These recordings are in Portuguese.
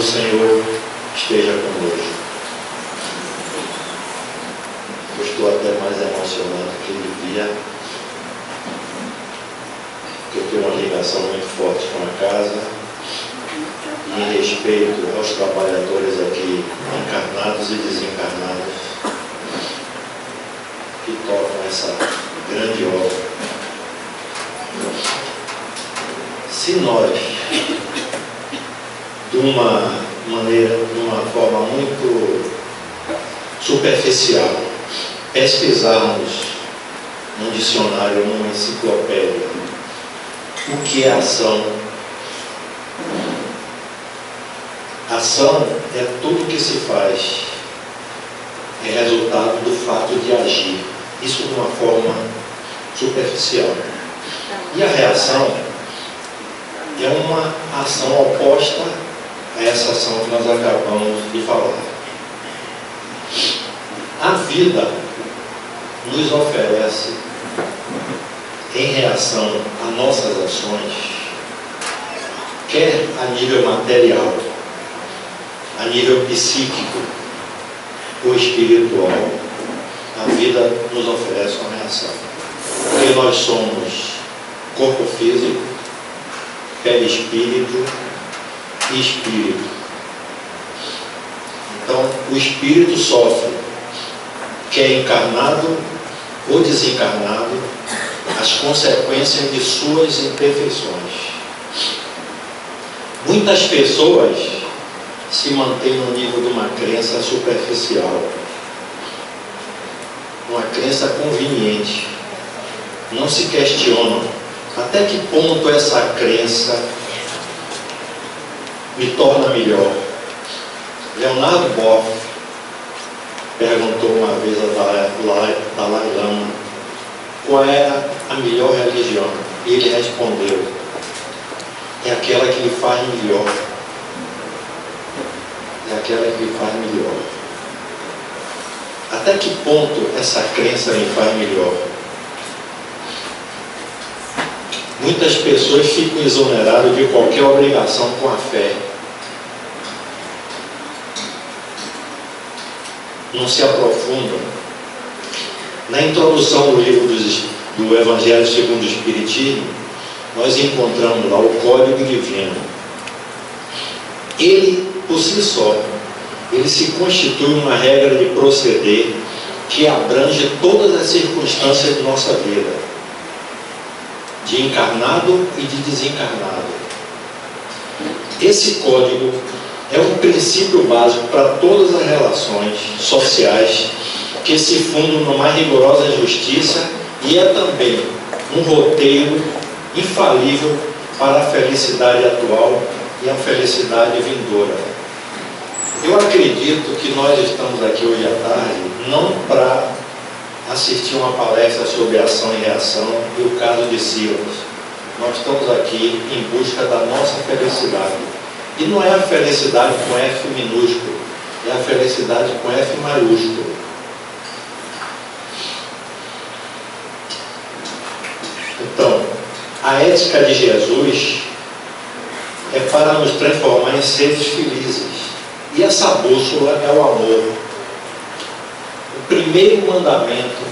do Senhor esteja conosco. Eu estou até mais emocionado que ele dia, porque eu tenho uma ligação muito forte com a casa, em respeito aos trabalhadores aqui, encarnados e desencarnados, que tocam essa grande obra. Se nós, de uma maneira, de uma forma muito superficial, pesquisarmos num dicionário, numa enciclopédia, o que é ação? Ação é tudo que se faz, é resultado do fato de agir, isso de uma forma superficial. E a reação é uma ação oposta a essa ação que nós acabamos de falar. A vida nos oferece, em reação a nossas ações, quer a nível material, a nível psíquico ou espiritual, a vida nos oferece uma reação. Porque nós somos corpo físico, perispírito e espírito. Então, o espírito sofre, quer encarnado ou desencarnado, as consequências de suas imperfeições. Muitas pessoas se mantêm no nível de uma crença superficial, uma crença conveniente, não se questionam até que ponto essa crença me torna melhor. Leonardo Boff perguntou uma vez a Dalai Lama qual era a melhor religião, e ele respondeu: é aquela que lhe faz melhor. É aquela que lhe faz melhor. Até que ponto essa crença me faz melhor? Muitas pessoas ficam exoneradas de qualquer obrigação com a fé. Não se aprofundam. Na introdução do livro do Evangelho segundo o Espiritismo, nós encontramos lá o Código Divino. Ele, por si só, ele se constitui uma regra de proceder que abrange todas as circunstâncias de nossa vida, de encarnado e de desencarnado. Esse código é um princípio básico para todas as relações sociais que se fundam na mais rigorosa justiça e é também um roteiro infalível para a felicidade atual e a felicidade vindoura. Eu acredito que nós estamos aqui hoje à tarde não para assistir uma palestra sobre ação e reação e o caso de Silas. Nós estamos aqui em busca da nossa felicidade. E não é a felicidade com F minúsculo, é a felicidade com F maiúsculo. Então, a ética de Jesus é para nos transformar em seres felizes. E essa bússola é o amor. O primeiro mandamento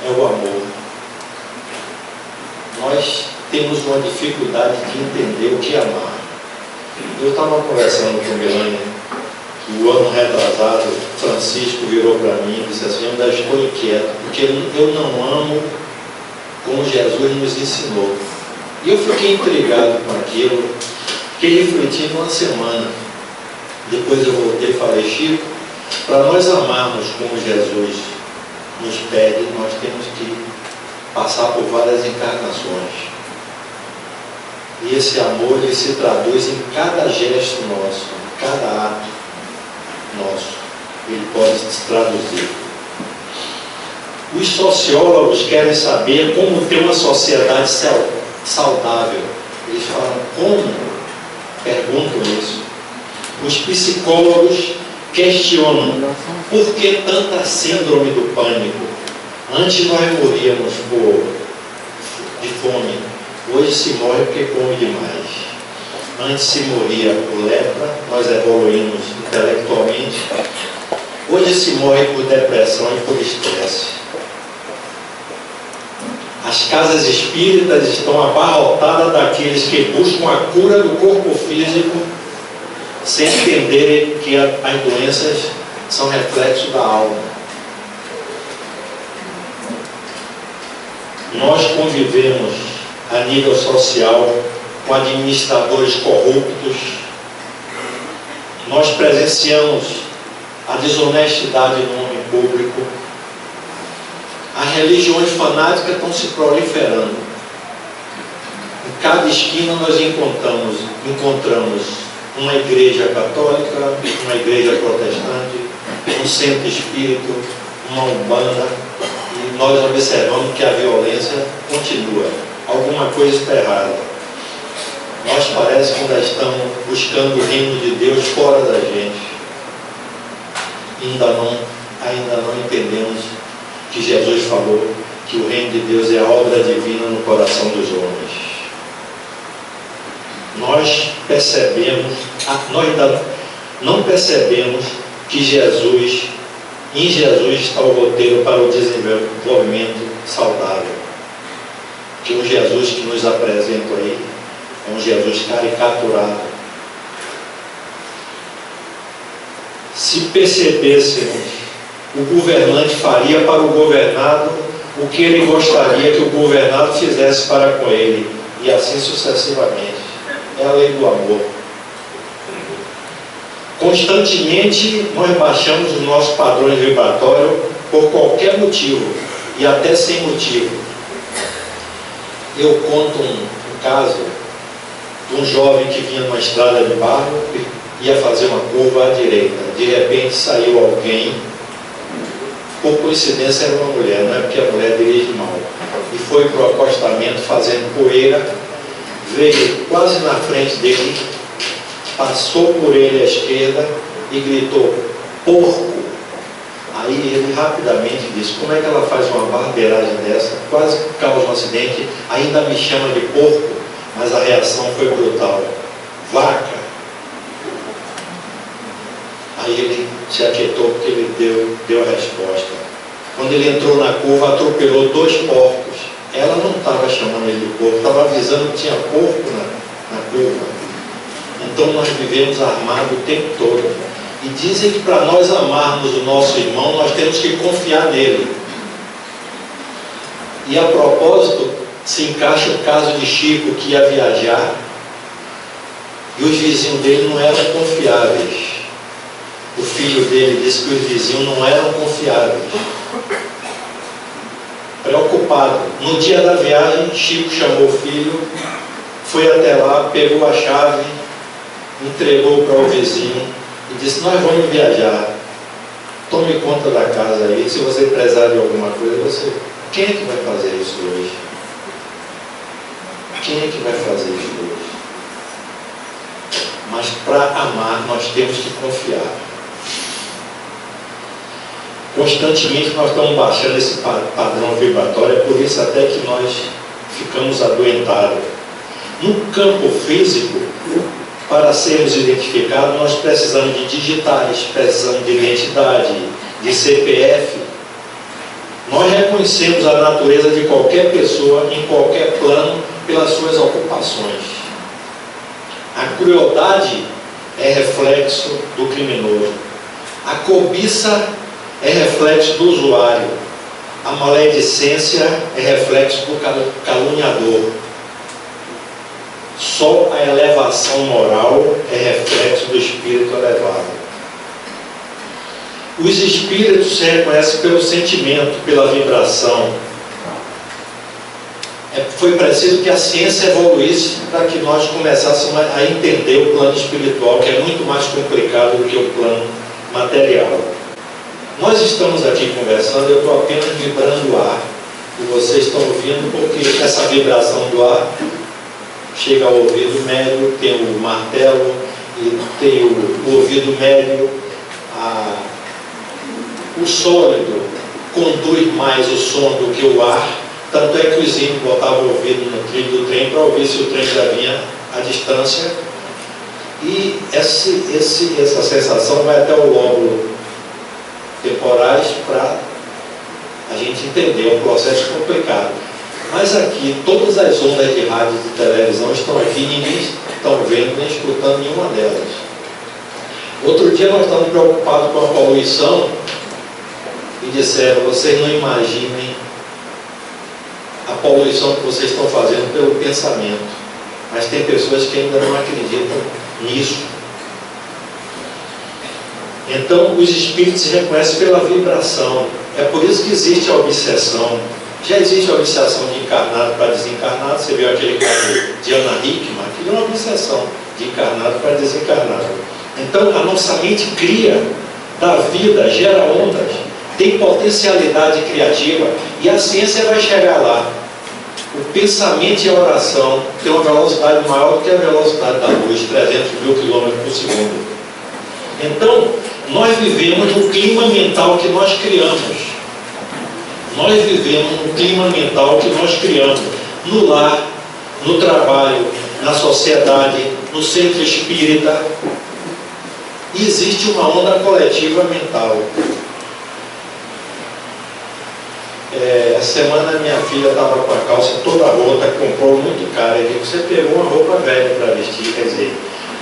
é o amor. Nós temos uma dificuldade de entender o que é amar. Eu estava conversando com Milane, o ano retrasado, Francisco virou para mim e disse assim: eu ainda estou inquieto, porque eu não amo como Jesus nos ensinou. E eu fiquei intrigado com aquilo, fiquei refletindo uma semana. Depois eu voltei e falei: Chico, para nós amarmos como Jesus nos pede, nós temos que passar por várias encarnações. E esse amor, ele se traduz em cada gesto nosso, em cada ato nosso. Ele pode se traduzir. Os sociólogos querem saber como ter uma sociedade saudável. Eles falam: como? Perguntam isso. Os psicólogos questionam: por que tanta síndrome do pânico? Antes nós morríamos de fome, hoje se morre porque come demais. Antes se morria por lepra, nós evoluímos intelectualmente. Hoje se morre por depressão e por estresse. As casas espíritas estão abarrotadas daqueles que buscam a cura do corpo físico sem entenderem que as doenças são reflexo da alma. Nós convivemos a nível social com administradores corruptos. Nós presenciamos a desonestidade no homem público. As religiões fanáticas estão se proliferando. Em cada esquina nós encontramos uma igreja católica, uma igreja protestante, um centro espírita, uma umbanda, e nós observamos que a violência continua. Alguma coisa está errada. Nós parece que ainda estamos buscando o reino de Deus fora da gente. Ainda não entendemos que Jesus falou que o reino de Deus é a obra divina no coração dos homens. Nós ainda não percebemos que em Jesus está o roteiro para o desenvolvimento saudável. Que o Jesus que nos apresenta aí é um Jesus caricaturado. Se percebêssemos, o governante faria para o governado o que ele gostaria que o governado fizesse para com ele, e assim sucessivamente. É a lei do amor. Constantemente nós baixamos os nossos padrões vibratórios por qualquer motivo, e até sem motivo. Eu conto um caso de um jovem que vinha numa estrada de barro e ia fazer uma curva à direita. De repente saiu alguém, por coincidência era uma mulher, não é porque a mulher dirige mal, e foi para o acostamento fazendo poeira, veio quase na frente dele, passou por ele à esquerda e gritou: porco! Aí ele rapidamente disse: como é que ela faz uma barbeiragem dessa? Quase causa um acidente, ainda me chama de porco. Mas a reação foi brutal: vaca! Aí ele se aquietou porque ele deu a resposta. Quando ele entrou na curva, atropelou 2 porcos. Ela não estava chamando ele de porco, estava avisando que tinha porco na curva. Então nós vivemos armados o tempo todo. E dizem que para nós amarmos o nosso irmão, nós temos que confiar nele. E a propósito, se encaixa o caso de Chico, que ia viajar, e os vizinhos dele não eram confiáveis. O filho dele disse que os vizinhos não eram confiáveis. Preocupado. No dia da viagem, Chico chamou o filho, foi até lá, pegou a chave, entregou para o vizinho e disse: nós vamos viajar, tome conta da casa aí, se você precisar de alguma coisa, quem é que vai fazer isso hoje? Quem é que vai fazer isso hoje? Mas para amar nós temos que confiar. Constantemente nós estamos baixando esse padrão vibratório, é por isso até que nós ficamos adoentados. No campo físico, para sermos identificados, nós precisamos de digitais, precisamos de identidade, de CPF. Nós reconhecemos a natureza de qualquer pessoa, em qualquer plano, pelas suas ocupações. A crueldade é reflexo do criminoso. A cobiça é reflexo do usuário. A maledicência é reflexo do caluniador. Só a elevação moral é reflexo do espírito elevado. Os espíritos se reconhecem pelo sentimento, pela vibração. Foi preciso que a ciência evoluísse para que nós começássemos a entender o plano espiritual, que é muito mais complicado do que o plano material. Nós estamos aqui conversando, eu estou apenas vibrando o ar, e vocês estão ouvindo, porque essa vibração do ar chega ao ouvido médio, tem o martelo, e tem o ouvido médio, o sólido conduz mais o som do que o ar, tanto é que os índios botavam o ouvido no trilho do trem para ouvir se o trem já vinha à distância E essa sensação vai até o lóbulo temporais para a gente entender, é um processo complicado. Mas aqui, todas as ondas de rádio e de televisão estão aqui, ninguém está vendo nem escutando nenhuma delas. Outro dia nós estávamos preocupados com a poluição e disseram, vocês não imaginem a poluição que vocês estão fazendo pelo pensamento. Mas tem pessoas que ainda não acreditam nisso. Então, os espíritos se reconhecem pela vibração. É por isso que existe a obsessão. Já existe a obsessão de encarnado para desencarnado. Você viu aquele caso de Ana Hickman, que é uma obsessão de encarnado para desencarnado. Então, a nossa mente cria, dá vida, gera ondas, tem potencialidade criativa, e a ciência vai chegar lá. O pensamento e a oração tem uma velocidade maior do que a velocidade da luz, 300 mil quilômetros por segundo. Então, nós vivemos no clima mental que nós criamos. Nós vivemos no clima mental que nós criamos. No lar, no trabalho, na sociedade, no centro espírita. E existe uma onda coletiva mental. Essa semana minha filha estava com a calça toda rota, comprou muito cara. E você pegou uma roupa velha para vestir, quer dizer,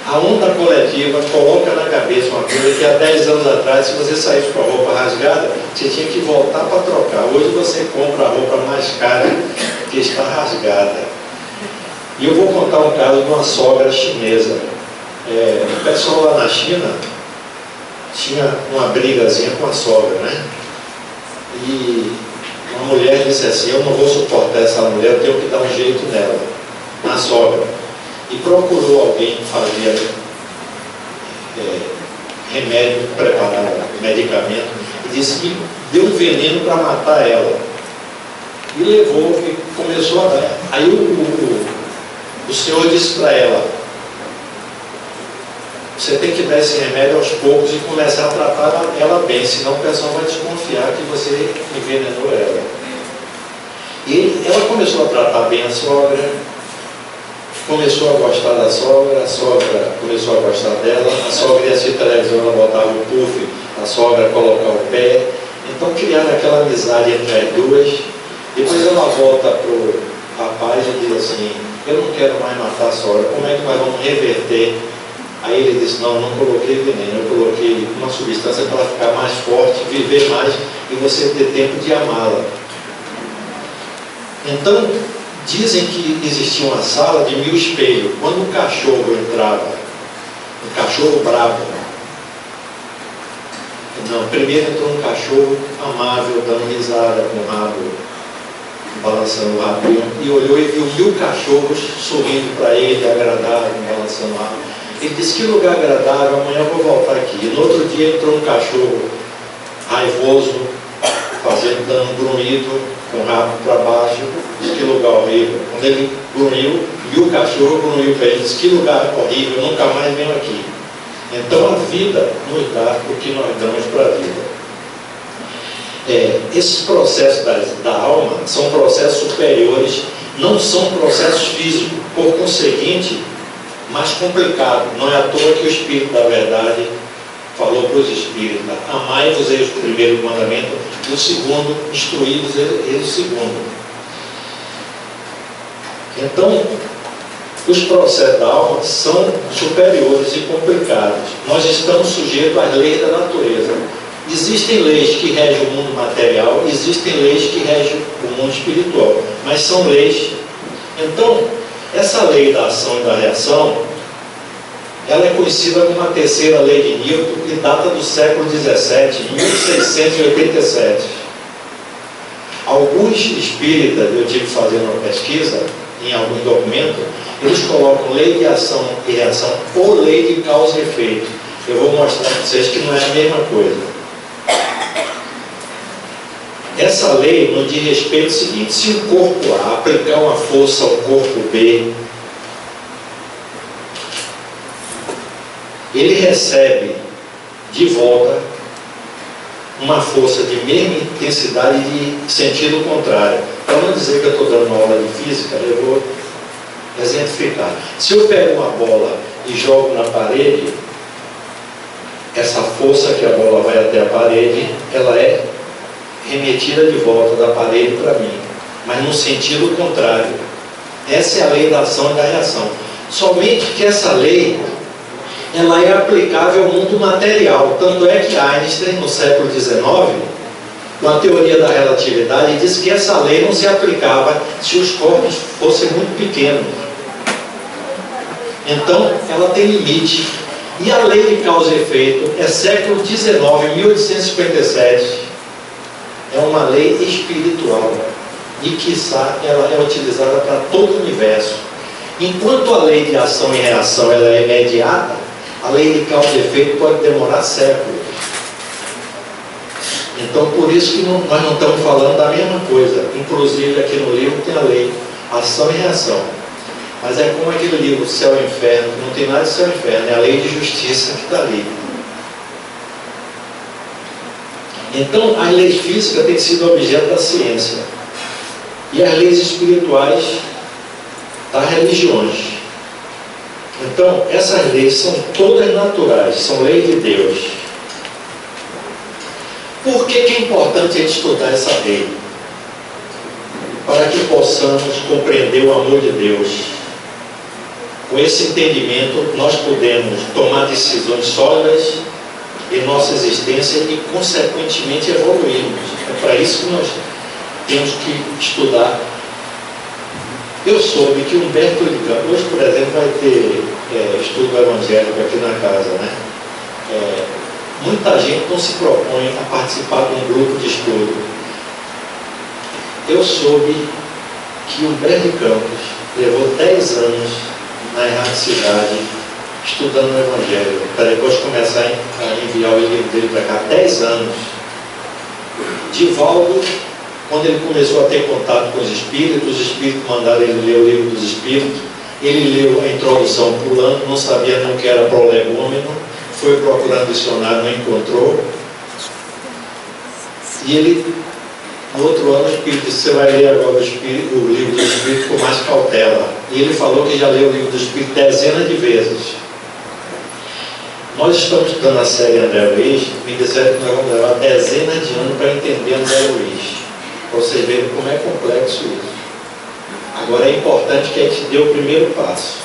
a onda coletiva coloca na cabeça uma coisa que há 10 anos atrás, se você saísse com a roupa rasgada, você tinha que voltar para trocar. Hoje você compra a roupa mais cara que está rasgada. E eu vou contar um caso de uma sogra chinesa. O pessoal lá na China tinha uma brigazinha com a sogra, né? E uma mulher disse assim, eu não vou suportar essa mulher, eu tenho que dar um jeito nela, na sogra. E procurou alguém que fazia remédio, preparar medicamento, e disse que deu um veneno para matar ela. E levou, e começou a dar. Aí o senhor disse para ela, você tem que dar esse remédio aos poucos e começar a tratar ela bem, senão o pessoal vai desconfiar que você envenenou ela. E ela começou a tratar bem a sogra, começou a gostar da sogra, a sogra começou a gostar dela, a sogra ia assistir televisão, ela botava o puff, a sogra colocava o pé. Então criaram aquela amizade entre as duas. Depois ela volta para o rapaz e diz assim, eu não quero mais matar a sogra, como é que nós vamos reverter? Aí ele disse, não, eu não coloquei veneno, eu coloquei uma substância para ela ficar mais forte, viver mais e você ter tempo de amá-la. Então, dizem que existia uma sala de 1000 espelhos. Quando um cachorro entrava, um cachorro bravo, não, primeiro entrou um cachorro amável, dando risada com o rabo, balançando o rabo, e olhou e viu 1000 cachorros sorrindo para ele, agradável, balançando o rabo. Ele disse, que lugar agradável, amanhã eu vou voltar aqui. E no outro dia entrou um cachorro raivoso, dando um grunhido, com o rabo para baixo. Disse, que lugar horrível. Quando ele grunhiu, viu o cachorro, grunhiu para ele, disse, que lugar horrível, nunca mais venho aqui. Então a vida nos dá o que nós damos para a vida. Esses processos da alma são processos superiores, não são processos físicos, por conseguinte, mais complicado. Não é à toa que o Espírito da Verdade falou para os Espíritos, amai-vos eles o primeiro mandamento, e o segundo, instruí-vos eles o segundo. Então, os processos da alma são superiores e complicados. Nós estamos sujeitos às leis da natureza. Existem leis que regem o mundo material, existem leis que regem o mundo espiritual, mas são leis. Então, essa lei da ação e da reação, ela é conhecida como a terceira lei de Newton e data do século XVII, 1687. Alguns espíritas, eu tive fazendo uma pesquisa em alguns documentos, eles colocam lei de ação e reação ou lei de causa e efeito. Eu vou mostrar para vocês que não é a mesma coisa. Essa lei nos diz respeito ao seguinte: se o corpo A aplicar uma força ao corpo B, ele recebe de volta uma força de mesma intensidade de sentido contrário. Para não dizer que eu estou dando uma aula de física, eu vou exemplificar. Se eu pego uma bola e jogo na parede, essa força que a bola vai até a parede, ela é remetida de volta da parede para mim, mas no sentido contrário. Essa é a lei da ação e da reação. Somente que essa lei, ela é aplicável ao mundo material. Tanto é que Einstein, no século XIX, com a teoria da relatividade, disse que essa lei não se aplicava se os corpos fossem muito pequenos. Então, ela tem limite. E a lei de causa e efeito é século XIX, 1857. É uma lei espiritual. E, quiçá, ela é utilizada para todo o universo. Enquanto a lei de ação e reação ela é imediata, a lei de causa e efeito pode demorar séculos. Então, por isso que nós não estamos falando da mesma coisa. Inclusive, aqui no livro tem a lei ação e reação. Mas é como aquele livro, Céu e Inferno, que não tem nada de céu e inferno, é a lei de justiça que está ali. Então, as leis físicas têm sido objeto da ciência. E as leis espirituais das religiões. Então, essas leis são todas naturais, são leis de Deus. Por que é importante a gente estudar essa lei? Para que possamos compreender o amor de Deus. Com esse entendimento, nós podemos tomar decisões sólidas em nossa existência e, consequentemente, evoluirmos. É para isso que nós temos que estudar. Eu soube que Humberto de Campos, hoje, por exemplo, vai ter estudo evangélico aqui na casa, né? Muita gente não se propõe a participar de um grupo de estudo. Eu soube que Humberto de Campos levou 10 anos na erraticidade estudando o Evangelho, para depois começar a enviar o livro dele para cá. 10 anos. Divaldo, quando ele começou a ter contato com os espíritos mandaram ele ler o livro dos espíritos. Ele leu a introdução pulando, não sabia não que era prolegômeno, foi procurar dicionário, não encontrou. E ele, no outro ano, o espírito disse: você vai ler agora o livro do espírito com mais cautela. E ele falou que já leu o livro do espírito dezenas de vezes. Nós estamos estudando a série André Luiz, me disseram que nós vamos levar dezenas de anos para entender André Luiz. Para vocês verem como é complexo isso. Agora é importante que a gente dê o primeiro passo.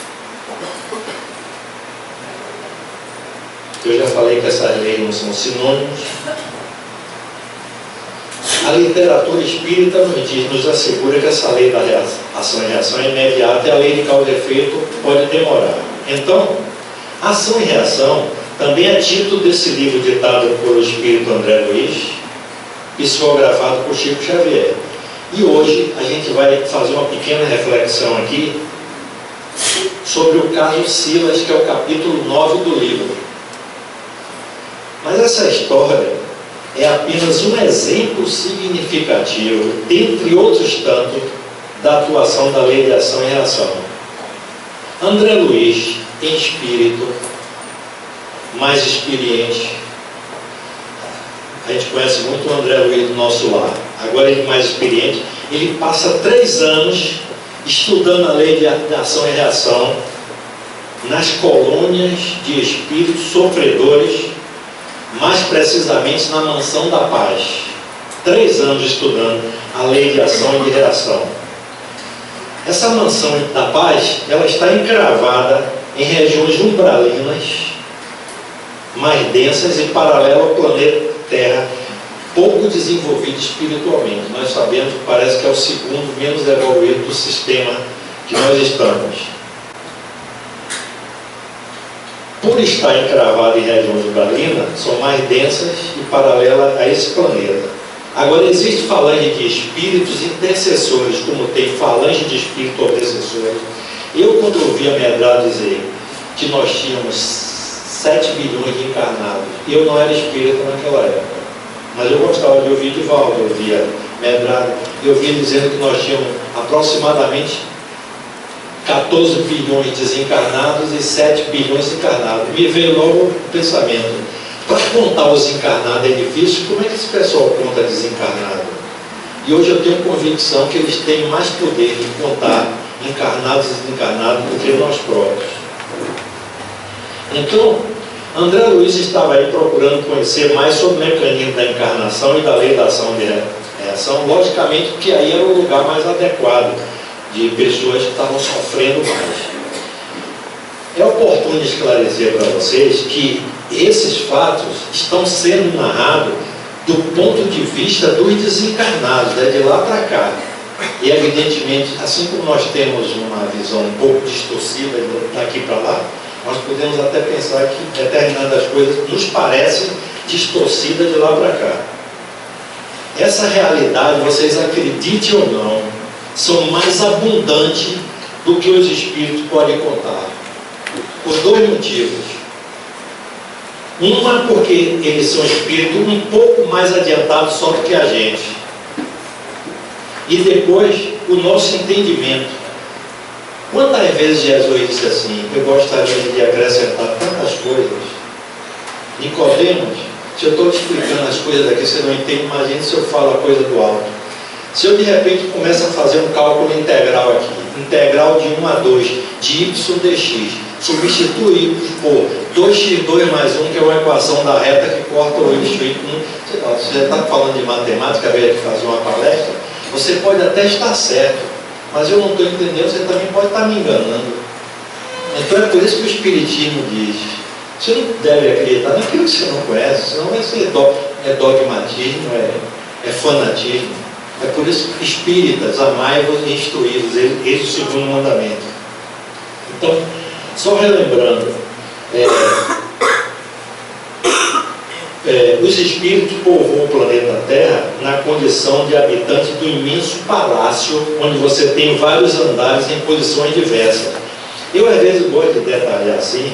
Eu já falei que essas leis não são sinônimos. A literatura espírita nos assegura que essa lei da ação e reação é imediata e a lei de causa e efeito pode demorar. Então, ação e reação também é título desse livro ditado pelo espírito André Luiz, psicografado por Chico Xavier. E hoje a gente vai fazer uma pequena reflexão aqui sobre o caso Silas, que é o capítulo 9 do livro. Mas essa história é apenas um exemplo significativo, dentre outros tantos, da atuação da lei de ação e reação. André Luiz, em espírito, mais experiente, a gente conhece muito o André Luiz do nosso lar, agora ele mais experiente, ele passa 3 anos estudando a lei de ação e reação nas colônias de espíritos sofredores, mais precisamente na Mansão da Paz. 3 anos estudando a lei de ação e de reação. Essa Mansão da Paz, ela está encravada em regiões umbralinas, mais densas e paralelo ao planeta Terra, pouco desenvolvido espiritualmente. Nós sabemos que parece que é o segundo menos evoluído do sistema que nós estamos. Por estar encravado em regiões umbralinas, são mais densas e paralelas a esse planeta. Agora, existe falange de espíritos intercessores, como tem falange de espíritos obsessores. Eu, quando ouvi a Medrado dizer que nós tínhamos 7 bilhões de encarnados, eu não era espírita naquela época, mas eu gostava de ouvir Divaldo, eu ouvia Medrado, eu ouvia dizendo que nós tínhamos aproximadamente 14 bilhões desencarnados e 7 bilhões encarnados. Me veio logo o pensamento: para contar os encarnados é difícil, como é que esse pessoal conta desencarnado? E hoje eu tenho convicção que eles têm mais poder de contar encarnados e desencarnados do que nós próprios. Então, André Luiz estava aí procurando conhecer mais sobre o mecanismo da encarnação e da lei da ação e reação, logicamente que aí era o lugar mais adequado de pessoas que estavam sofrendo mais. É oportuno esclarecer para vocês que esses fatos estão sendo narrados do ponto de vista dos desencarnados, de lá para cá. E evidentemente, assim como nós temos uma visão um pouco distorcida daqui para lá, nós podemos até pensar que determinadas coisas nos parecem distorcidas de lá para cá. Essa realidade, vocês acreditem ou não, são mais abundantes do que os espíritos podem contar. Por dois motivos. Uma, porque eles são espíritos um pouco mais adiantados só do que a gente. E depois, o nosso entendimento. Quantas vezes Jesus disse assim: eu gostaria de acrescentar tantas coisas. Nicodemos, se eu estou te explicando as coisas aqui, você não entende, imagine se eu falo a coisa do alto. Se eu de repente começo a fazer um cálculo integral aqui, integral de 1 a 2, de y dx, substituir por 2x2 mais 1, que é uma equação da reta que corta o eixo y. Você está falando de matemática, veio aqui fazer uma palestra, você pode até estar certo, mas eu não estou entendendo, você também pode estar me enganando. Então é por isso que o Espiritismo diz: você não deve acreditar naquilo que você não conhece, senão vai ser dogmatismo, é fanatismo. É por isso que espíritas, amai-vos e instruí-vos, esse é o segundo mandamento. Então, só relembrando, os espíritos povoam o planeta Terra na condição de habitantes do imenso palácio, onde você tem vários andares em posições diversas. Eu às vezes gosto de detalhar assim,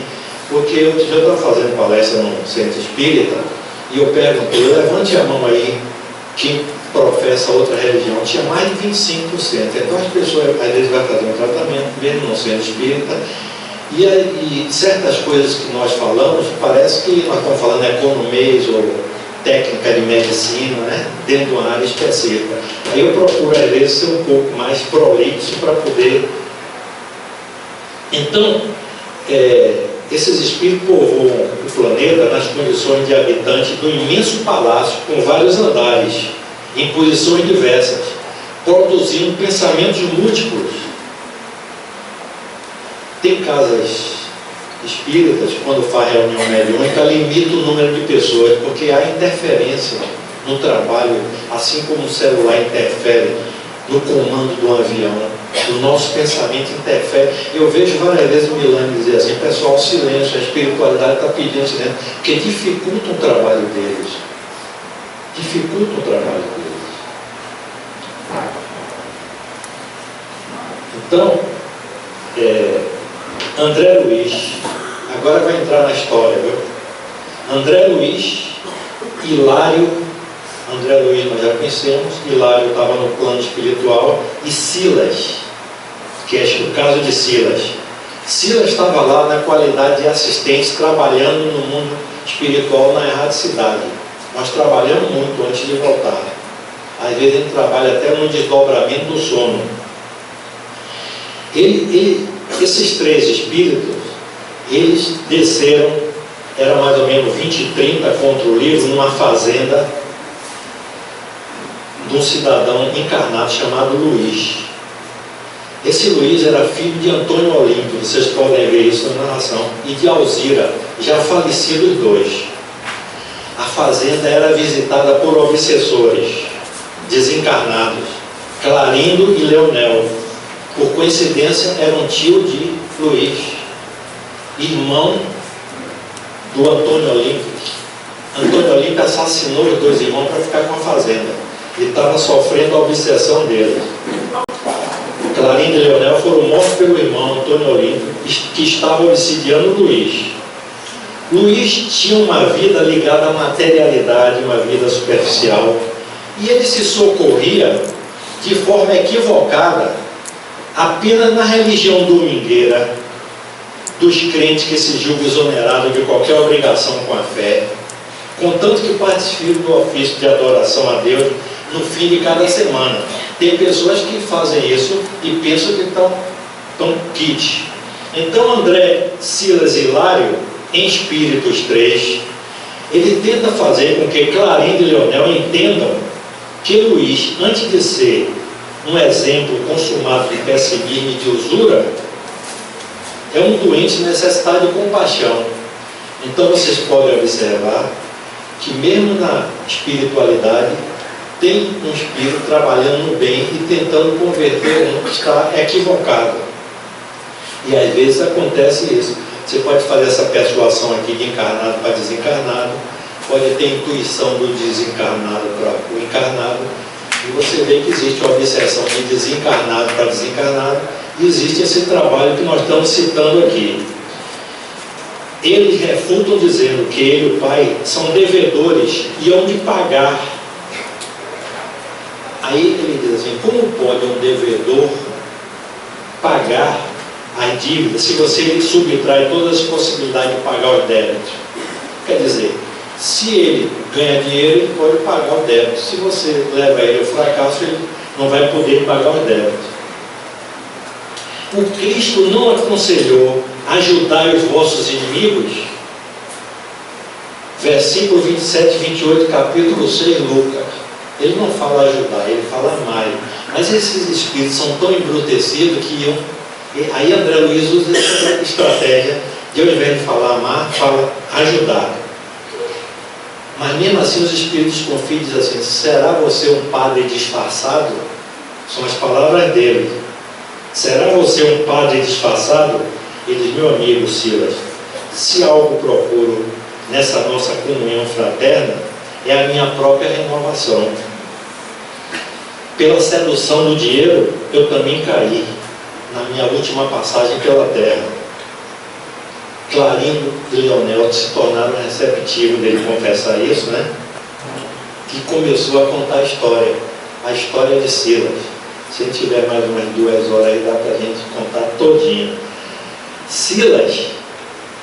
porque eu estava fazendo palestra no centro espírita, e eu perguntei: levante a mão aí quem professa outra religião. Tinha mais de 25%. Então as pessoas às vezes vão fazer um tratamento, mesmo não sendo espírita, e certas coisas que nós falamos, parece que nós estamos falando economês ou técnica de medicina, né? Dentro de uma área específica. Aí eu procuro às vezes ser um pouco mais prolixo para poder. Então, esses espíritos povoam o planeta nas condições de habitantes do imenso palácio com vários andares, em posições diversas, produzindo pensamentos múltiplos. Tem casas espíritas, quando faz reunião mediúnica, limita o número de pessoas, porque há interferência no trabalho, assim como o celular interfere no comando do avião, o nosso pensamento interfere. Eu vejo várias vezes o Milani dizer assim: pessoal, silêncio, a espiritualidade está pedindo silêncio, porque dificulta o trabalho deles. Dificulta o trabalho deles. Então, André Luiz, agora vai entrar na história, viu? André Luiz, Hilário, André Luiz nós já conhecemos, Hilário estava no plano espiritual, e Silas, que é o caso de Silas. Silas estava lá na qualidade de assistente, trabalhando no mundo espiritual na erradicidade. Nós trabalhamos muito antes de voltar. Às vezes a gente trabalha até no desdobramento do sono. Esses três espíritos, eles desceram, era mais ou menos 20 e 30 contra o livro, numa fazenda de um cidadão encarnado chamado Luiz. Esse Luiz era filho de Antônio Olímpio, vocês podem ver isso na narração, e de Alzira, já falecidos dois. A fazenda era visitada por obsessores desencarnados, Clarindo e Leonel. Por coincidência, era um tio de Luiz, irmão do Antônio Olímpio. Antônio Olímpio assassinou os dois irmãos para ficar com a fazenda. Ele estava sofrendo a obsessão dele. Clarindo e Leonel foram mortos pelo irmão Antônio Olímpio, que estava obsidiando Luiz. Luiz tinha uma vida ligada à materialidade, uma vida superficial, e ele se socorria de forma equivocada apenas na religião domingueira dos crentes que se julgam exonerados de qualquer obrigação com a fé, contanto que participam do ofício de adoração a Deus no fim de cada semana. Tem pessoas que fazem isso e pensam que estão kit. Então André, Silas e Hilário em espírito os três, ele tenta fazer com que Clarindo e Leonel entendam que Luiz, antes de ser um exemplo consumado de pessimismo e de usura, é um doente necessitado de compaixão. Então vocês podem observar que mesmo na espiritualidade tem um espírito trabalhando no bem e tentando converter um que está equivocado. E às vezes acontece isso. Você pode fazer essa persuasão aqui de encarnado para desencarnado, pode ter intuição do desencarnado para o encarnado, e você vê que existe uma obsessão de desencarnado para desencarnado, e existe esse trabalho que nós estamos citando aqui. Eles refutam dizendo que ele e o pai são devedores e hão de pagar. Aí ele diz assim: como pode um devedor pagar as dívidas se você subtrai todas as possibilidades de pagar os débitos? Quer dizer, se ele ganha dinheiro, ele pode pagar o débito. Se você leva ele ao fracasso, ele não vai poder pagar os débitos. O Cristo não aconselhou: ajudai os vossos inimigos? Versículo 27 e 28, capítulo 6, Lucas. Ele não fala ajudar, ele fala amar. Mas esses espíritos são tão embrutecidos que iam. Aí André Luiz usa essa estratégia de, ao invés de falar amar, fala ajudar. Mas mesmo assim os espíritos confiam e dizem assim: será você um padre disfarçado? São as palavras dele. Será você um padre disfarçado? Ele diz: meu amigo Silas, se algo procuro nessa nossa comunhão fraterna, é a minha própria renovação. Pela sedução do dinheiro, eu também caí na minha última passagem pela terra. Clarindo e Leonel se tornaram receptivos dele confessar isso, né? E começou a contar a história de Silas. Se tiver mais umas 2 horas aí, dá para a gente contar todinho. Silas,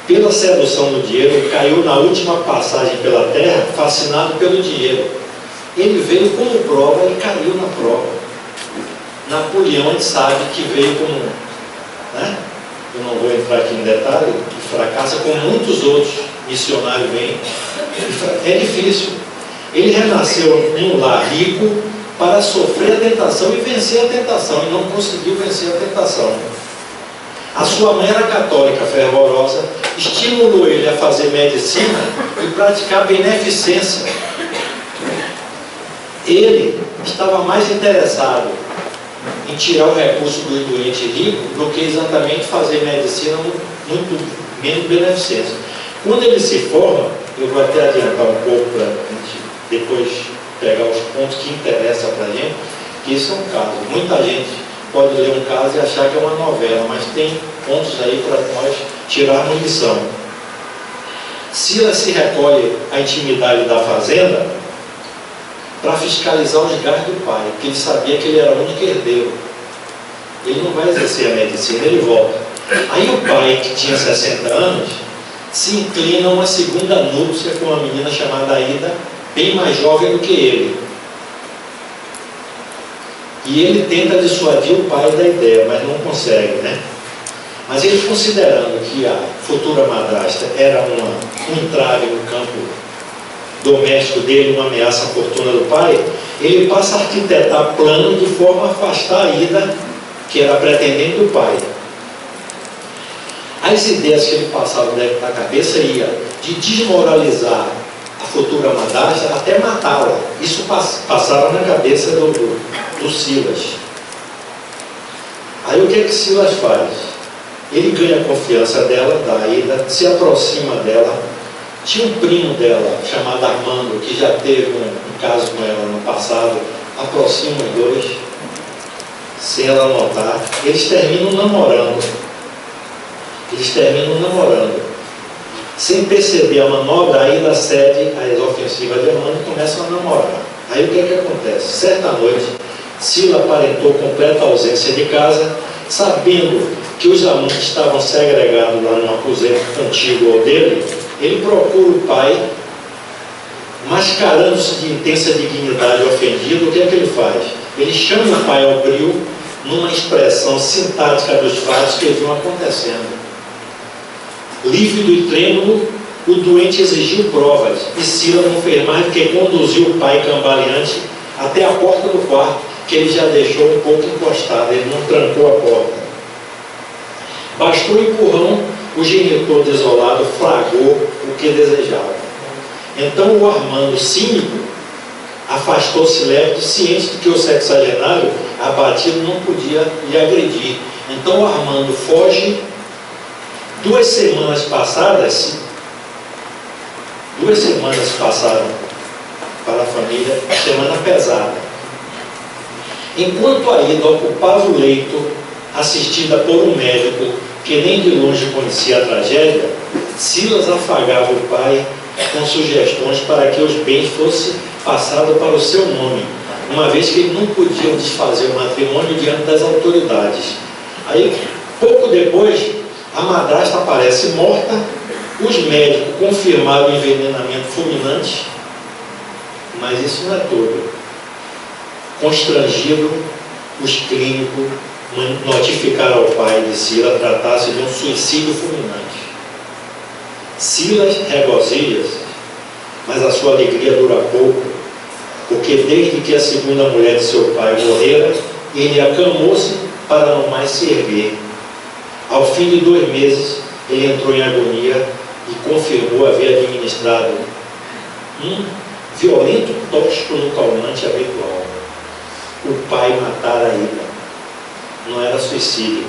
pela sedução do dinheiro, caiu na última passagem pela terra, fascinado pelo dinheiro. Ele veio como prova e caiu na prova. Napoleão, a gente sabe que veio como, né? Eu não vou entrar aqui em detalhe, e fracassa, como muitos outros missionários vêm. É difícil. Ele renasceu num lar rico para sofrer a tentação e vencer a tentação, e não conseguiu vencer a tentação. A sua mãe era católica fervorosa, estimulou ele a fazer medicina e praticar beneficência. Ele estava mais interessado em tirar o recurso do doente rico do que exatamente fazer medicina, muito menos beneficência. Quando ele se forma, eu vou até adiantar um pouco para a gente depois pegar os pontos que interessam para a gente, que isso é um caso. Muita gente pode ler um caso e achar que é uma novela, mas tem pontos aí para nós tirarmos lição. Silas se recolhe à intimidade da fazenda para fiscalizar os gastos do pai, porque ele sabia que ele era o único herdeiro. Ele não vai exercer a medicina, ele volta. Aí o pai, que tinha 60 anos, se inclina a uma segunda núpcia com uma menina chamada Aida, bem mais jovem do que ele. E ele tenta dissuadir o pai da ideia, mas não consegue, né? Mas ele, considerando que a futura madrasta era um entrave no campo doméstico dele, uma ameaça à fortuna do pai, ele passa a arquitetar planos de forma a afastar a Ida, que era a pretendente do pai. As ideias que ele passava na cabeça ia de desmoralizar a futura madrasta até matá-la. Isso passava na cabeça do Silas. Aí o que Silas faz? Ele ganha a confiança dela, da Aida, se aproxima dela. Tinha um primo dela, chamado Armando, que já teve um caso com ela no passado. Aproxima os dois, sem ela notar. Eles terminam namorando. Sem perceber a manobra, a Aida cede às ofensivas de Armando e começam a namorar. Aí o que acontece? Certa noite, Silas aparentou completa ausência de casa, sabendo que os amantes estavam segregados lá no aposento contíguo ao dele. Ele procura o pai, mascarando-se de intensa dignidade ofendido. O que é que ele faz? Ele chama o pai ao brio, numa expressão sintática dos fatos que vinham acontecendo. Lívido e trêmulo, o doente exigiu provas, e Silas não fez mais do que conduzir o pai cambaleante até a porta do quarto, que ele já deixou um pouco encostado, ele não trancou a porta. Bastou o empurrão, o genitor desolado flagrou o que desejava. Então o Armando, cínico, afastou-se leve, ciente de que o sexagenário abatido não podia lhe agredir. Então o Armando foge. 2 semanas passaram para a família, semana pesada. Enquanto a Ida ocupava o leito, assistida por um médico que nem de longe conhecia a tragédia, Silas afagava o pai com sugestões para que os bens fossem passados para o seu nome, uma vez que eles não podiam desfazer o matrimônio diante das autoridades. Aí, pouco depois, a madrasta aparece morta, os médicos confirmaram o envenenamento fulminante, mas isso não é tudo. Constrangido, os clínicos notificaram ao pai de Silas tratar-se de um suicídio fulminante. Silas regozija-se, mas a sua alegria dura pouco, porque desde que a segunda mulher de seu pai morrera, ele acamou-se para não mais se erguer. Ao fim de 2 meses, ele entrou em agonia e confirmou haver administrado um violento tóxico no calmante habitual. O pai matara a Ida. Não era suicídio.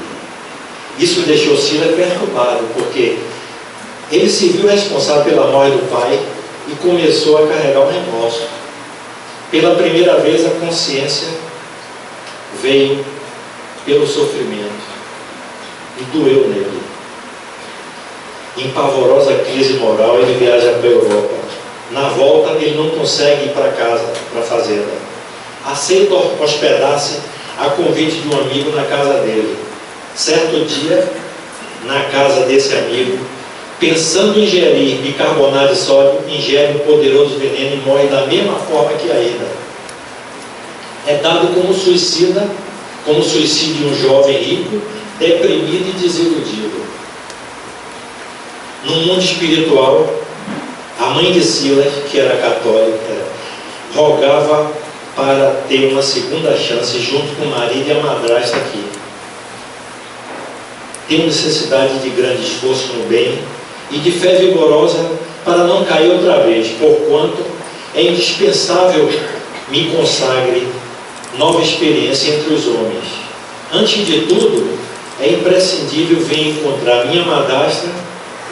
Isso deixou Silas perturbado, porque ele se viu responsável pela morte do pai e começou a carregar o remorso. Pela primeira vez, a consciência veio pelo sofrimento e doeu nele. Em pavorosa crise moral, ele viaja para a Europa. Na volta, ele não consegue ir para casa, para a fazenda. Aceita hospedar-se a convite de um amigo na casa dele. Certo dia, na casa desse amigo, pensando em ingerir bicarbonato de sódio, ingere um poderoso veneno e morre da mesma forma que a Ida. É dado como suicida, como suicídio de um jovem rico, deprimido e desiludido. No mundo espiritual, a mãe de Silas, que era católica, rogava para ter uma segunda chance junto com o marido e a madrasta aqui. Tenho necessidade de grande esforço no bem e de fé vigorosa para não cair outra vez, porquanto é indispensável me consagre nova experiência entre os homens. Antes de tudo, é imprescindível vir encontrar minha madrasta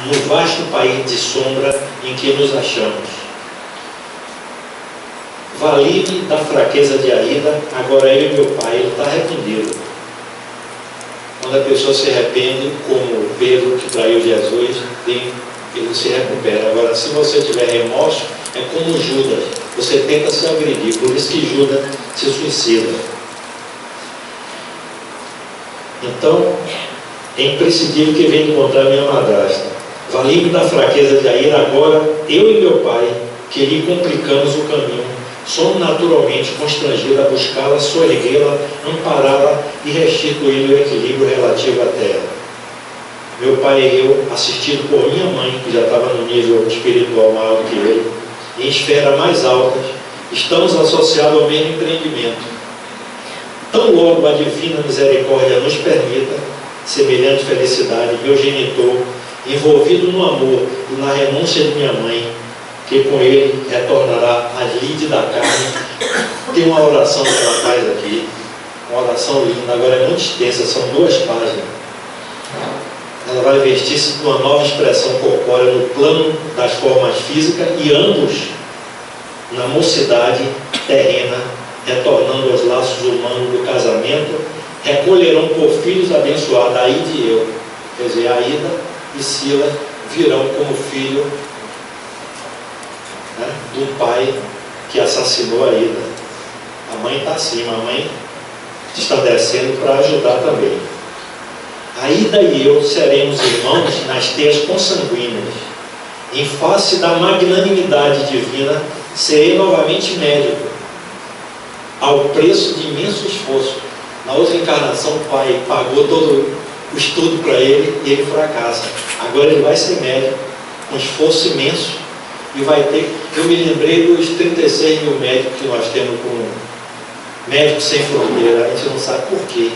no vasto país de sombra em que nos achamos. Vali-me da fraqueza de Aida, agora eu e meu pai, ele está arrependido. Quando a pessoa se arrepende, como Pedro que traiu Jesus, ele se recupera. Agora, se você tiver remorso, é como Judas, você tenta se agredir, por isso que Judas se suicida. Então, é imprescindível que venha encontrar minha madrasta. Vali-me da fraqueza de Aida, agora eu e meu pai, que lhe complicamos o caminho, somos naturalmente constrangidos a buscá-la, soerguê-la, ampará-la e restituir o equilíbrio relativo à terra. Meu pai e eu, assistido por minha mãe, que já estava no nível espiritual maior do que ele, em esferas mais altas, estamos associados ao mesmo empreendimento. Tão logo a divina misericórdia nos permita semelhante felicidade, meu genitor, envolvido no amor e na renúncia de minha mãe, que com ele retornará a lide da carne. Tem uma oração que ela faz aqui, uma oração linda, agora é muito extensa, são 2 páginas. Ela vai vestir-se de uma nova expressão corpórea no plano das formas físicas e ambos, na mocidade terrena, retornando aos laços humanos do casamento, recolherão por filhos abençoados, Aida e eu. Quer dizer, Aida e Silas virão como filho do pai que assassinou a Aida. A mãe está acima, a mãe está descendo para ajudar também. Aida e eu seremos irmãos nas teias consanguíneas. Em face da magnanimidade divina, serei novamente médico, ao preço de imenso esforço. Na outra encarnação, o pai pagou todo o estudo para ele e ele fracassa. Agora ele vai ser médico, com esforço imenso, e vai ter... Eu me lembrei dos 36 mil médicos que nós temos como Médicos Sem Fronteira. A gente não sabe por quê.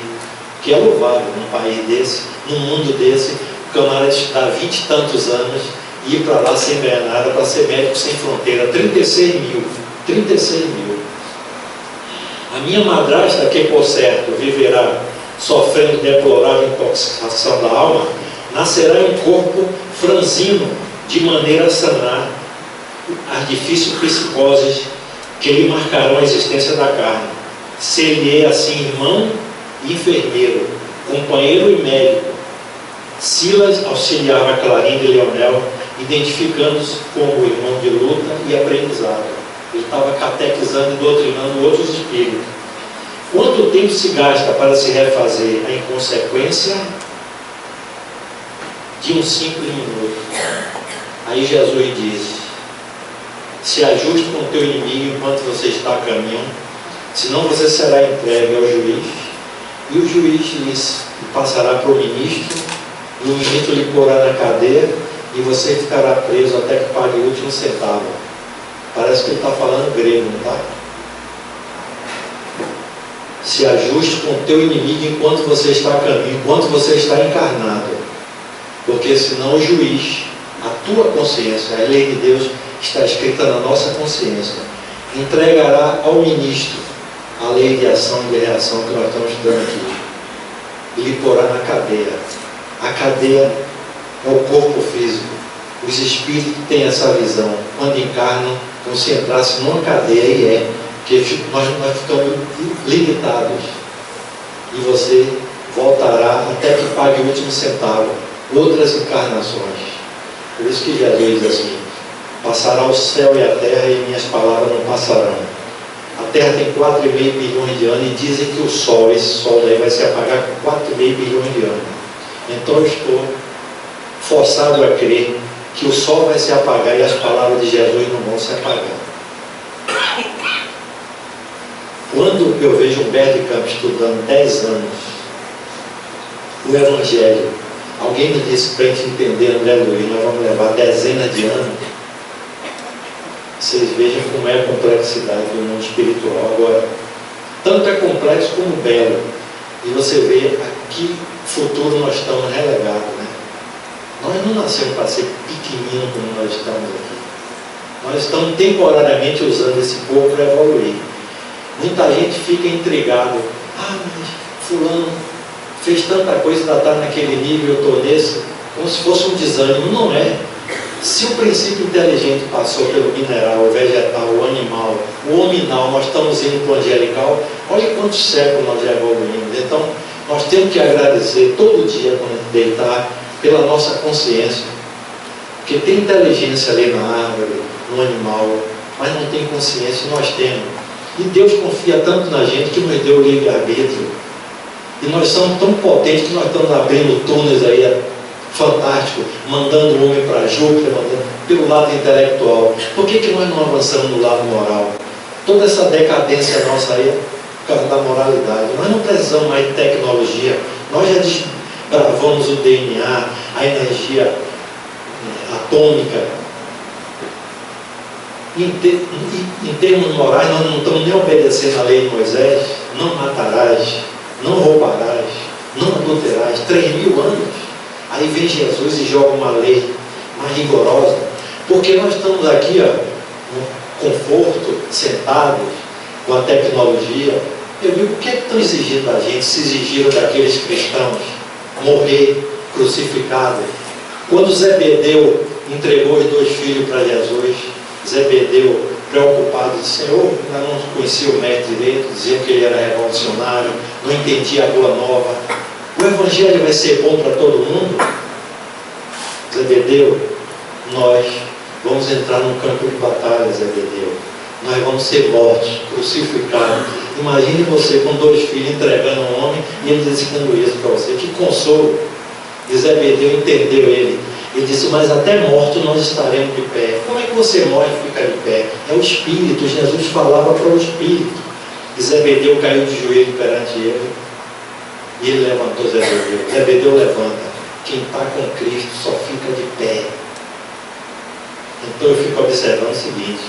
Que é louvável num país desse, num mundo desse, o camarada estudar 20 e tantos anos e ir para lá sem ganhar nada para ser médico sem fronteira. 36 mil. 36 mil. A minha madrasta, que por certo viverá sofrendo deplorável intoxicação da alma, nascerá em um corpo franzino, de maneira a sanar as difíceis psicoses que lhe marcarão a existência da carne. Ser-lhe assim irmão e enfermeiro, companheiro e médico. Silas auxiliava Clarinda e Leonel, identificando-se como irmão de luta e aprendizado. Ele estava catequizando e doutrinando outros espíritos. Quanto tempo se gasta para se refazer a inconsequência de um simples minuto? Aí Jesus diz: se ajuste com o teu inimigo enquanto você está a caminho, senão você será entregue ao juiz, e o juiz lhe passará para o ministro, e o ministro lhe porá na cadeia, e você ficará preso até que pague o último centavo. Parece que ele está falando grego, não está? Se ajuste com o teu inimigo enquanto você está a caminho, enquanto você está encarnado, porque senão o juiz, a tua consciência, a lei de Deus está escrita na nossa consciência, entregará ao ministro a lei de ação e de reação que nós estamos estudando aqui, e lhe porá na cadeia. A cadeia é o corpo físico. Os espíritos têm essa visão. Quando encarnam, como se entrasse numa cadeia, e é que nós ficamos limitados, e você voltará até que pague o último centavo. Outras encarnações. Por isso que Jesus diz assim: passará o céu e a terra e minhas palavras não passarão. A terra tem 4,5 bilhões de anos, e dizem que o sol, esse sol daí vai se apagar com 4,5 bilhões de anos. Então eu estou forçado a crer que o sol vai se apagar e as palavras de Jesus não vão se apagar. Quando eu vejo Humberto de Campos estudando 10 anos o Evangelho, alguém me disse para a gente entender, André Luiz, nós vamos levar dezenas de anos. Vocês vejam como é a complexidade do mundo espiritual. Agora, tanto é complexo como belo. E você vê a que futuro nós estamos relegados, né? Nós não nascemos para ser pequeninos como nós estamos aqui. Nós estamos temporariamente usando esse corpo para evoluir. Muita gente fica intrigado. Ah, mas fulano fez tanta coisa, ainda está naquele nível, eu estou nesse, como se fosse um desânimo. Não é. Se o princípio inteligente passou pelo mineral, o vegetal, o animal, o hominal, nós estamos indo para o angelical, olha quantos séculos nós já evoluímos. Então, nós temos que agradecer todo dia, quando a gente deitar, pela nossa consciência. Porque tem inteligência ali na árvore, no animal, mas não tem consciência, nós temos. E Deus confia tanto na gente que nos deu o livre-arbítrio. E nós somos tão potentes que nós estamos abrindo túneis aí, fantástico, mandando o homem para Júpiter, mandando pelo lado intelectual. Por que nós não avançamos no lado moral? Toda essa decadência nossa aí é por causa da moralidade. Nós não precisamos mais de tecnologia. Nós já desbravamos o DNA, a energia atômica. Em termos morais, nós não estamos nem obedecendo a lei de Moisés. Não matarás, não roubarás, não adulterarás. 3.000 anos. Aí vem Jesus e joga uma lei mais rigorosa, porque nós estamos aqui, no conforto, sentados, com a tecnologia. Eu digo, o que é que estão exigindo da gente? Se exigiram daqueles cristãos morrer crucificado. Quando Zebedeu entregou os 2 filhos para Jesus, Zebedeu, preocupado, disse: Senhor, ainda não conhecia o mestre direito, dizia que ele era revolucionário, não entendia a boa nova. O Evangelho vai ser bom para todo mundo? Zebedeu, nós vamos entrar num campo de batalha, Zebedeu. Nós vamos ser mortos, crucificados. Imagine você com 2 filhos entregando um homem e ele dizendo isso para você. Que consolo! E Zebedeu entendeu ele. Ele disse: mas até morto nós estaremos de pé. Como é que você morre e fica de pé? É o Espírito. Jesus falava para o Espírito. E Zebedeu caiu de joelho perante ele. E ele levantou Zebedeu. Zebedeu levanta. Quem está com Cristo só fica de pé. Então eu fico observando o seguinte: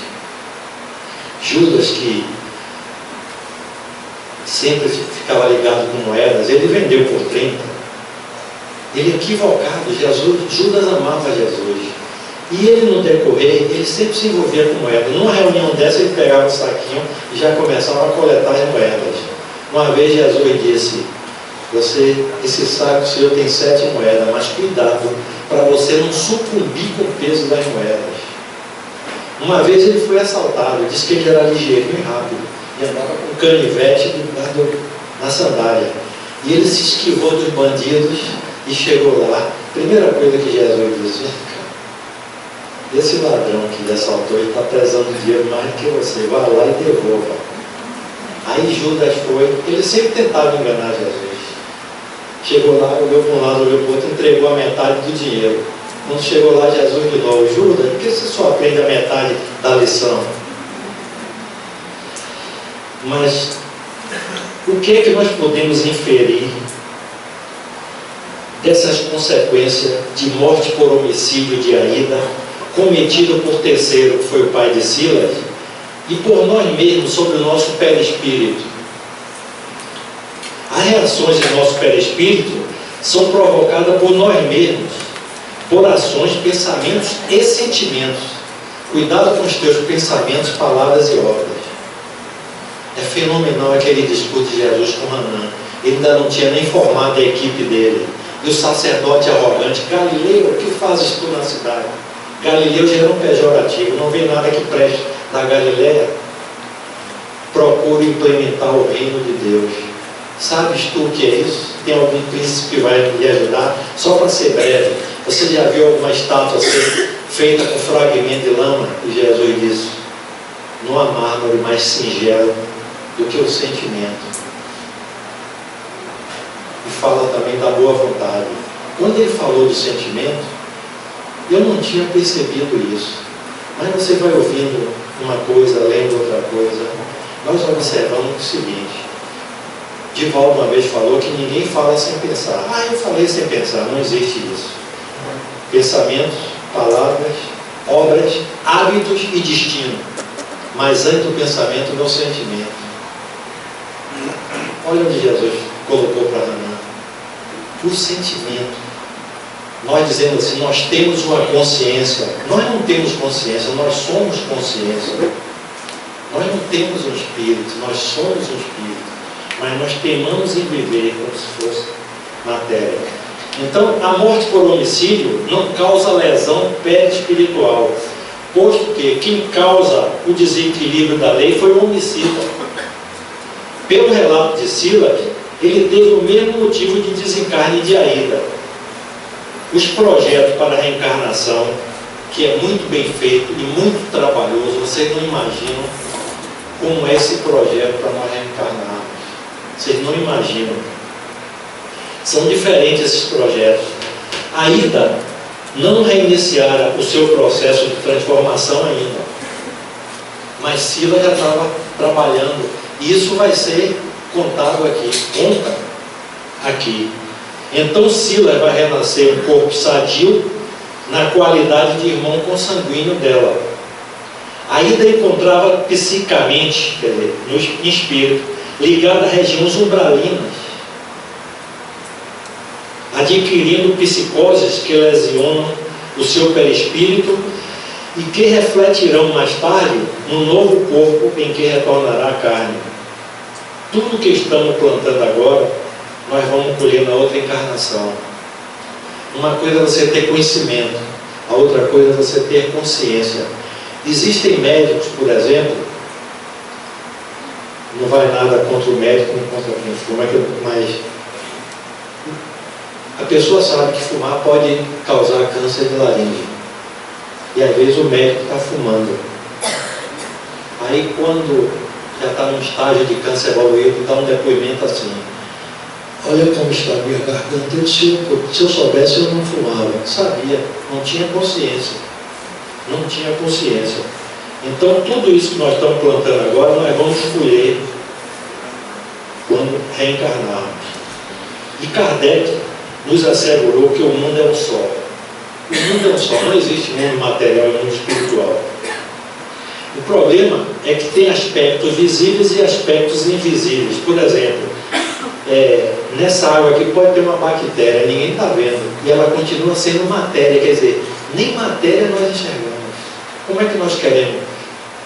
Judas, que sempre ficava ligado com moedas, ele vendeu por 30. Ele equivocado. Judas amava Jesus. E ele, no decorrer, ele sempre se envolvia com moedas. Numa reunião dessa, ele pegava um saquinho e já começava a coletar as moedas. Uma vez Jesus disse: esse saco seu tem 7 moedas, mas cuidado para você não sucumbir com o peso das moedas. Uma vez ele foi assaltado, disse que ele era ligeirinho e rápido, e andava com canivete na sandália. E ele se esquivou dos bandidos e chegou lá. Primeira coisa que Jesus disse: esse ladrão que lhe assaltou, ele está pesando dinheiro mais do que você, vá lá e devolva. Aí Judas foi, ele sempre tentava enganar Jesus. Chegou lá, olhou para um lado, olhou para o outro, entregou a metade do dinheiro. Quando chegou lá, Jesus de novo: Judas, por que você só aprende a metade da lição? Mas o que é que nós podemos inferir dessas consequências de morte por homicídio de Aída, cometido por terceiro, que foi o pai de Silas, e por nós mesmos sobre o nosso perispírito? As reações do nosso perispírito são provocadas por nós mesmos, por ações, pensamentos e sentimentos. Cuidado com os teus pensamentos, palavras e obras. É fenomenal aquele discurso de Jesus com Hanã. Ele ainda não tinha nem formado a equipe dele. E o sacerdote arrogante: Galileu, o que fazes tu na cidade? Galileu já era um pejorativo, não vê nada que preste da Galileia. Procura implementar o reino de Deus. Sabes tu o que é isso? Tem algum príncipe que vai lhe ajudar? Só para ser breve, você já viu alguma estátua feita com fragmento de lama? E Jesus disse: não há mármore mais singelo do que o sentimento. E fala também da boa vontade. Quando ele falou do sentimento, eu não tinha percebido isso. Mas você vai ouvindo uma coisa, lendo outra coisa. Nós observamos o seguinte: Divaldo uma vez falou que ninguém fala sem pensar. Eu falei sem pensar. Não existe isso. Pensamentos, palavras, obras, hábitos e destino. Mas antes do pensamento, meu sentimento. Olha onde Jesus colocou para Hanã: o sentimento. Nós dizemos assim: nós temos uma consciência. Nós não temos consciência, nós somos consciência. Nós não temos um espírito, nós somos um espírito. Mas nós teimamos em viver como se fosse matéria. Então, a morte por homicídio não causa lesão perispiritual, posto que quem causa o desequilíbrio da lei foi o homicida. Pelo relato de Silas, ele teve o mesmo motivo de desencarne de Aída. Os projetos para a reencarnação, que é muito bem feito e muito trabalhoso, vocês não imaginam como é esse projeto para nós reencarnarmos. Vocês não imaginam. São diferentes esses projetos. Aída não reiniciara o seu processo de transformação ainda, mas Silas já estava trabalhando. Isso vai ser contado aqui. Conta aqui. Então Silas vai renascer um corpo sadio na qualidade de irmão consanguíneo dela. Aída encontrava psicamente, quer dizer, no espírito, ligada a regiões umbralinas, adquirindo psicoses que lesionam o seu perispírito e que refletirão mais tarde no novo corpo em que retornará a carne. Tudo que estamos plantando agora, nós vamos colher na outra encarnação. Uma coisa é você ter conhecimento, a outra coisa é você ter consciência. Existem médicos, por exemplo, não vai nada contra o médico, nem contra quem fuma, mas a pessoa sabe que fumar pode causar câncer de laringe. E às vezes o médico está fumando. Aí quando já está num estágio de câncer evoluído, dá um depoimento assim: olha como está a minha garganta. Se eu soubesse, eu não fumava. Sabia, não tinha consciência. Não tinha consciência. Então tudo isso que nós estamos plantando agora, nós vamos colher quando reencarnarmos. E Kardec nos assegurou que o mundo é um só. O mundo é um só, não existe mundo material e mundo espiritual. O problema é que tem aspectos visíveis e aspectos invisíveis. Por exemplo, nessa água aqui pode ter uma bactéria, ninguém está vendo, e ela continua sendo matéria, quer dizer, nem matéria nós enxergamos. Como é que nós queremos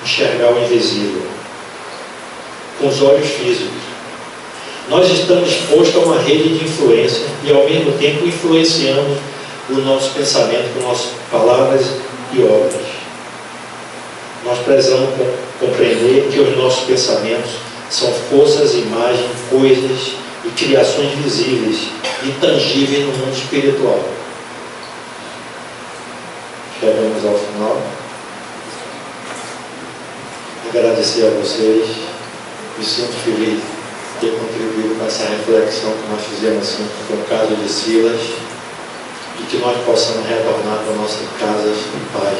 enxergar o invisível? Com os olhos físicos. Nós estamos expostos a uma rede de influência e ao mesmo tempo influenciamos o nosso pensamento com nossas palavras e obras. Nós precisamos compreender que os nossos pensamentos são forças, imagens, coisas e criações visíveis e tangíveis no mundo espiritual. Chegamos ao final. Agradecer a vocês. Me sinto feliz de ter contribuído com essa reflexão que nós fizemos assim, com o caso de Silas, e que nós possamos retornar para nossas casas em paz.